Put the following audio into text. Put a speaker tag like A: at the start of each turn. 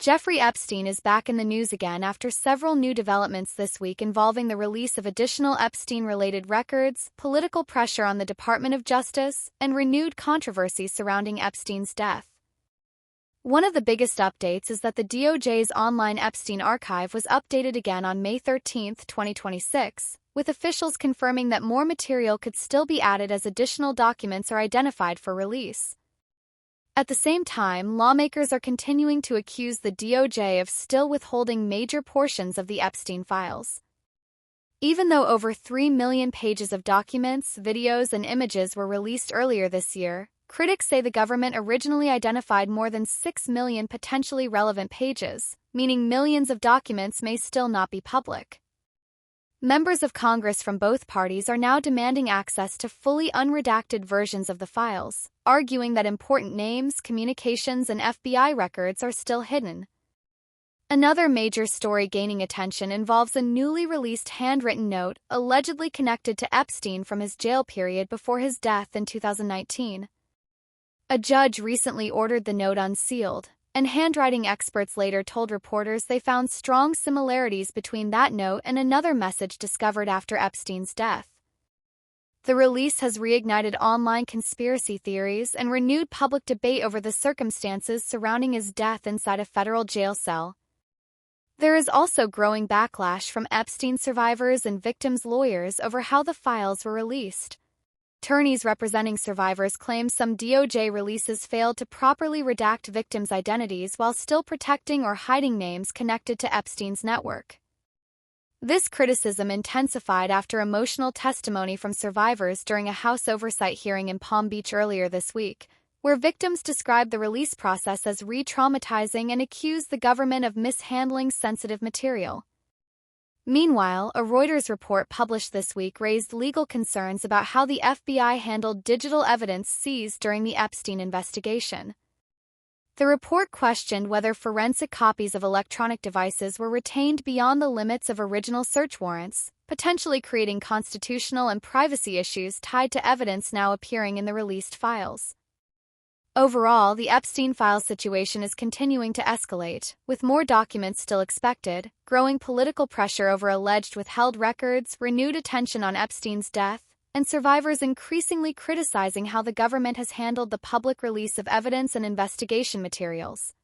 A: Jeffrey Epstein is back in the news again after several new developments this week involving the release of additional Epstein-related records, political pressure on the Department of Justice, and renewed controversy surrounding Epstein's death. One of the biggest updates is that the DOJ's online Epstein archive was updated again on May 13, 2026, with officials confirming that more material could still be added as additional documents are identified for release. At the same time, lawmakers are continuing to accuse the DOJ of still withholding major portions of the Epstein files. Even though over 3 million pages of documents, videos, and images were released earlier this year, critics say the government originally identified more than 6 million potentially relevant pages, meaning millions of documents may still not be public. Members of Congress from both parties are now demanding access to fully unredacted versions of the files, arguing that important names, communications, and FBI records are still hidden. Another major story gaining attention involves a newly released handwritten note allegedly connected to Epstein from his jail period before his death in 2019. A judge recently ordered the note unsealed, and handwriting experts later told reporters they found strong similarities between that note and another message discovered after Epstein's death. The release has reignited online conspiracy theories and renewed public debate over the circumstances surrounding his death inside a federal jail cell. There is also growing backlash from Epstein survivors and victims' lawyers over how the files were released. Attorneys representing survivors claim some DOJ releases failed to properly redact victims' identities while still protecting or hiding names connected to Epstein's network. This criticism intensified after emotional testimony from survivors during a House oversight hearing in Palm Beach earlier this week, where victims described the release process as re-traumatizing and accused the government of mishandling sensitive material. Meanwhile, a Reuters report published this week raised legal concerns about how the FBI handled digital evidence seized during the Epstein investigation. The report questioned whether forensic copies of electronic devices were retained beyond the limits of original search warrants, potentially creating constitutional and privacy issues tied to evidence now appearing in the released files. Overall, the Epstein files situation is continuing to escalate, with more documents still expected, growing political pressure over alleged withheld records, renewed attention on Epstein's death, and survivors increasingly criticizing how the government has handled the public release of evidence and investigation materials.